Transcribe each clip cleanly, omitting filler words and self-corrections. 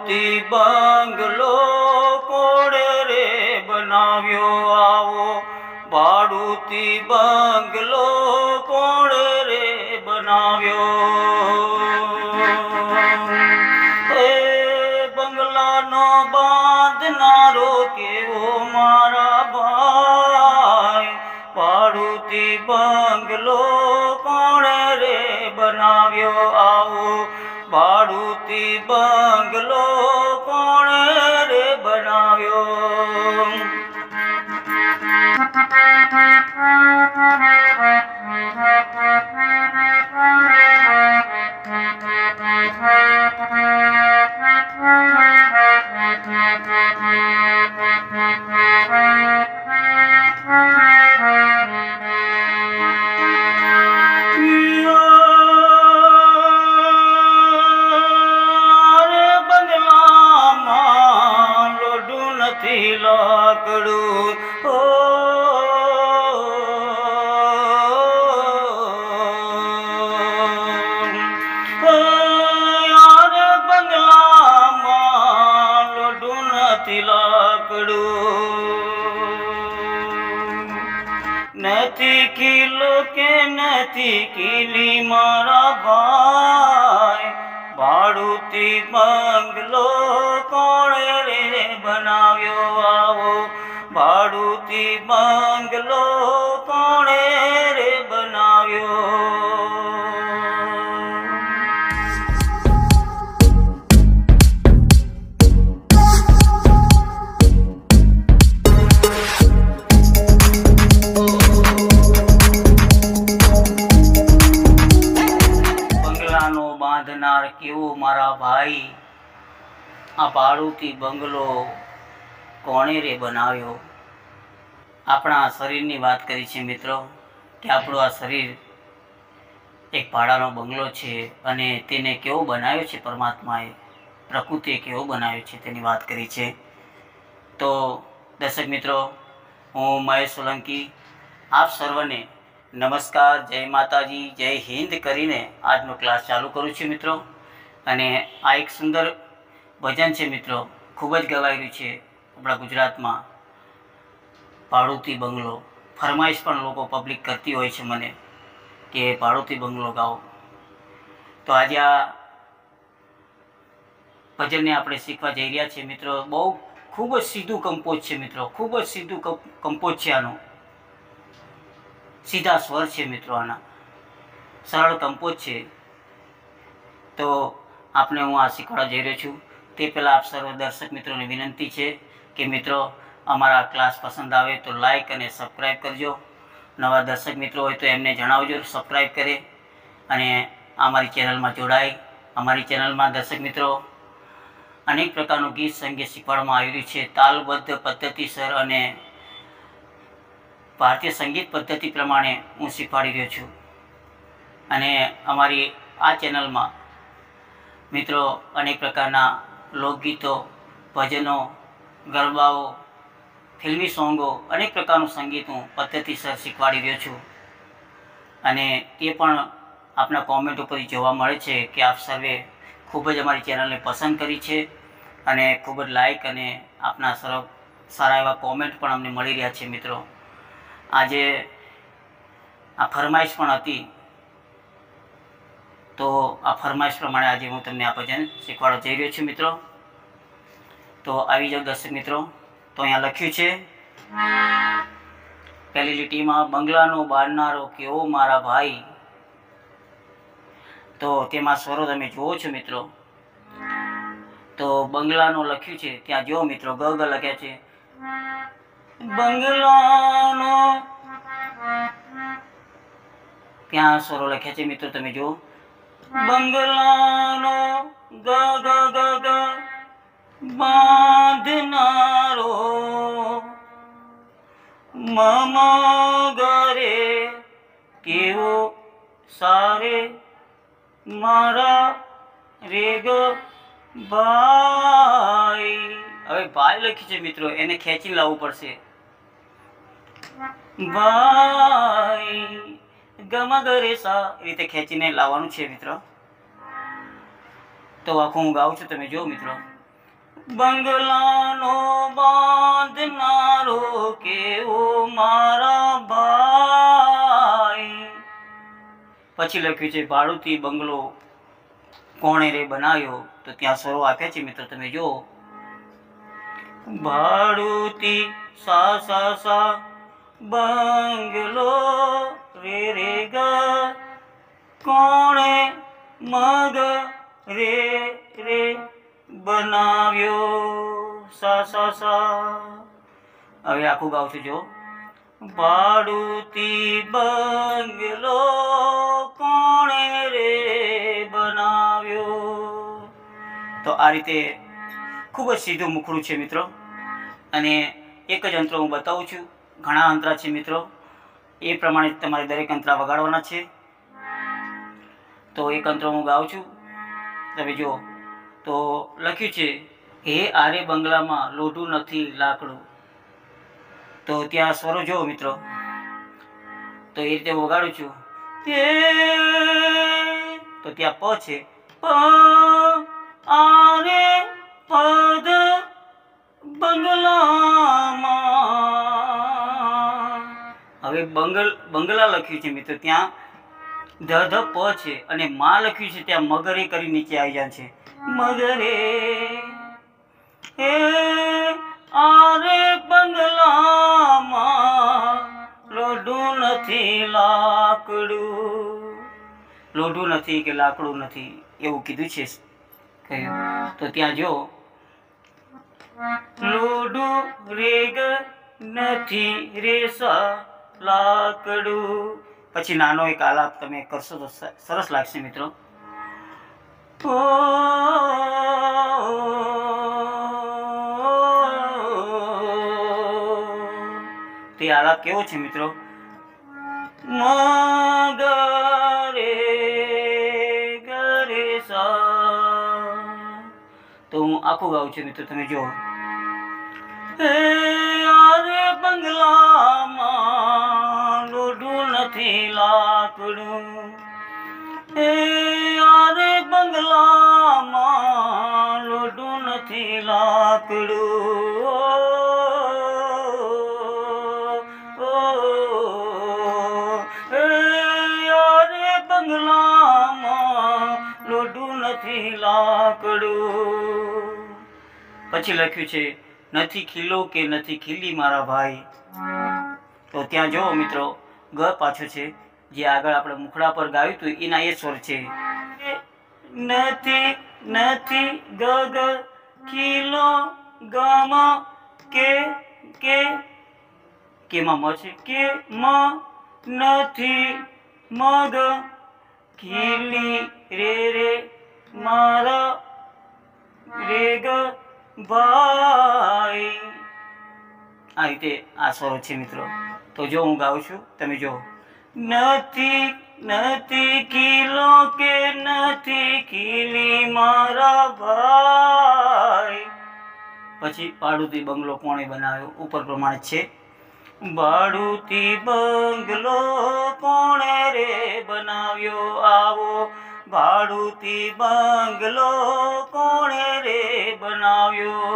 ભાડુતી બંગલો કોણે રે બનાવ્યો આવો ભાડુતી બંગલો કોણે રે બનાવ્યો એ બંગલાનો બાંધનારો કેવો મારા ભાઈ ભાડુતી બંગલો કોણે રે બનાવ્યો આવો ભાડુતી બંગલો કોણે રે બનાવ્યો લાકડું ઓ યાર બંગલામાં લોઢું નથી લાકડું નથી કિલો કે નથી કિલી મારા ભાઈ ભાડુતી બંગલો કોણે રે બનાવ્યો આવો ભાડુતી બંગલો કોણે રે બનાવ્યો બંગલાનો બાંધનાર કેવો મારા ભાઈ આ ભાડુતી બંગલો કોણે રે બનાવ્યો આપણા શરીરની વાત કરી છે મિત્રો કે આપણું આ શરીર એક ભાડાનો બંગલો છે અને તેને કેવો બનાવ્યો છે પરમાત્માએ પ્રકૃતિએ કેવો બનાવ્યો છે તેની વાત કરી છે તો દર્શક મિત્રો હું મહેશ સોલંકી આપ સર્વને નમસ્કાર જય માતાજી જય હિન્દ કરીને આજનો ક્લાસ ચાલુ કરું છું મિત્રો અને આ એક સુંદર ભજન છે મિત્રો ખૂબ જ ગવાયેલું છે આપણા ગુજરાતમાં ભાડુતી બંગલો ફરમાઈશ પણ લોકો પબ્લિક કરતી હોય છે મને કે ભાડુતી બંગલો ગાઓ તો આજે આ ભજનને આપણે શીખવા જઈ રહ્યા છીએ મિત્રો બહુ ખૂબ જ સીધું કંપોઝ છે મિત્રો ખૂબ જ સીધું કંપોઝ છે આનો સીધા સ્વર છે મિત્રો આના સરળ કંપોઝ છે તો આપને હું આ શીખવાડવા જઈ રહ્યો છું તે પહેલાં આપ સર્વ દર્શક મિત્રોને વિનંતી છે કે મિત્રો અમારા ક્લાસ પસંદ આવે તો લાઈક અને સબસ્ક્રાઈબ કરજો નવા દર્શક મિત્રો હોય તો એમને જણાવજો સબસ્ક્રાઈબ કરે અને અમારી ચેનલમાં જોડાય અમારી ચેનલમાં દર્શક મિત્રો અનેક પ્રકારનું ગીત સંગીત શીખવાડવામાં આવ્યું છે તાલબદ્ધ પદ્ધતિસર અને ભારતીય સંગીત પદ્ધતિ પ્રમાણે હું શીખવાડી રહ્યો છું અને અમારી આ ચેનલમાં મિત્રો અનેક પ્રકારના લોકગીતો ભજનો ગરબાઓ ફિલ્મી સોંગો અનેક પ્રકારનું સંગીત હું પદ્ધતિસર શીખવાડી રહ્યો છું અને તે પણ આપના કોમેન્ટ ઉપર જોવા મળે છે કે આપ સર્વે ખૂબ જ અમારી ચેનલને પસંદ કરી છે અને ખૂબ જ લાઈક અને આપના સારા એવા કોમેન્ટ પણ અમને મળી રહ્યા છે મિત્રો આજે આ ફરમાઈશ પણ હતી તો આ ફરમાઈશ પ્રમાણે આજે હું તમને આ ભજન શીખવાડવા જઈ રહ્યો છું મિત્રો તો આવી જાઓ દર્શક મિત્રો તો અહીંયા લખ્યું છે પહેલી લીટીમાં બંગલાનો બાંધનારો કેવો મારા ભાઈ તો તેમાં સ્વરો તમે જુઓ છો મિત્રો તો બંગલાનો લખ્યું છે ત્યાં જો મિત્રો ગ ગ લખ્યા છે બંગલાનો ત્યાં સ્વરો લખ્યા છે મિત્રો તમે જુઓ બંગલાનો ગ ગ ગ ગ બાંધનારો મમ ગરે કેવો સારે મારા રેગ ભાઈ હવે ભાઈ લખ્યું છે મિત્રો એને ખેંચીને લાવવું પડશે ભાઈ ગમ ગરે સા એ રીતે ખેંચીને લાવવાનું છે મિત્રો તો આખું હું ગાઉં છું તમે જો મિત્રો બંગલાનો બાંધનારો કેવો મારા ભાઈ. પછી લખ્યું છે ભાડુતી બંગલો કોણે રે બનાવ્યો. તો ત્યાં સ્વરો આપ્યા છે મિત્રો, તમે જો. ભાડુતી સા સા સા બંગલો રે રે ગ કોણે મગ રે રે બનાવ્યો સા સા સા. હવે આખું ગાઉં છું જો. ભાડુતી બંગલો કોણે રે બનાવ્યો. તો આ રીતે ખૂબ જ સીધું મુખડું છે મિત્રો. અને એક જ અંતરો હું બતાવું છું. ઘણા અંતરા છે મિત્રો, એ પ્રમાણે તમારે દરેક અંતરા વગાડવાના છે. તો એક અંતરો હું ગાઉં છું, તમે જુઓ. તો લખ્યું છે હે આરે બંગલામાં લોઢું નથી લાકડું. તો ત્યાં સ્વરો જુઓ મિત્રો. તો એ રીતે વગાડું છું. તો ત્યાં પ છે. પ આરે પદ બંગલામાં. હવે બંગલા લખ્યું છે મિત્રો, ત્યાં ધ ધ પ છે અને માં લખ્યું છે, ત્યાં મગરે કરી નીચે આવી જાય છે. મગરે હે આરે બંગલામાં લોઢું નથી લાકડું. લોઢું નથી કે લાકડું નથી એવું કીધું છે કહ્યું. તો ત્યાં જો લોઢું રેગ નથી રેસા લાકડું. પછી નાનો એક આલાપ તમે કરશો તો સરસ લાગશે મિત્રો. તે આલાપ કેવો છે મિત્રો? મગરે ગરે સા. તો હું આખું ગાઉં છું મિત્રો, તમે જુઓ. હે આરે બંગલામાં લોઢું નથી લાકડું. હે આરે બંગલામાં લોઢું નથી લાકડું. લોઢું નથી લાકડું. પછી લખ્યું છે નથી ખીલો કે નથી ખીલી મારા ભાઈ. તો ત્યાં જો મિત્રો ગ પાછો છે, જે આગળ આપણે મુખડા પર ગાયું હતું એના એ સ્વર છે. નથી નથી ગ ગ ખીલો ગમ કે કેમાં મ છે, કે મ નથી મગ ખીલી રે રે મારા રે ગ ભાઈ. આ રીતે આ સ્વરો છે મિત્રો. તો જો હું ગાઉં છું, તમે જો. નથી નથી ખીલો કે નથી ખીલી મારા ભાઈ. પછી ભાડુતી બંગલો કોણે બનાવ્યો ઉપર પ્રમાણે છે. ભાડુતી બંગલો કોણે રે બનાવ્યો. આવો ભાડુતી બંગલો કોણે રે બનાવ્યો.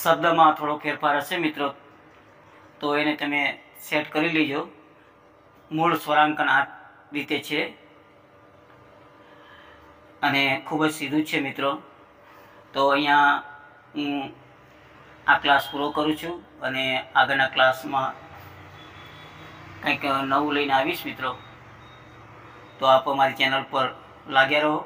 શબ્દમાં થોડો ફેરફાર હશે મિત્રો, તો એને તમે સેટ કરી લેજો. મૂળ સ્વરાંકન આ રીતે છે અને ખૂબ જ સીધું છે મિત્રો. તો અહીંયા હું આ ક્લાસ પૂરો કરું છું અને આગળના ક્લાસમાં કંઈક નવું લઈને આવીશ મિત્રો. તો આપ અમારી ચેનલ પર લાગ્યા રહો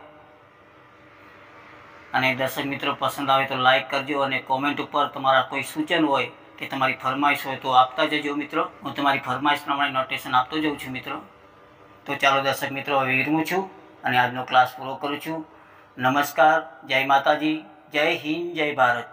અને દર્શક મિત્રો પસંદ આવે તો લાઈક કરજો અને કોમેન્ટ ઉપર તમારા કોઈ સૂચન હોય કે તમારી ફરમાઈશ હોય તો આપતા જજો મિત્રો. હું તમારી ફરમાઈશ પ્રમાણે નોટેશન આપતો જાઉં છું મિત્રો. તો ચાલો દર્શક મિત્રો હવે વિરમું છું અને આજનો ક્લાસ પૂરો કરું છું. નમસ્કાર, જય માતાજી, જય હિન્દ, જય ભારત.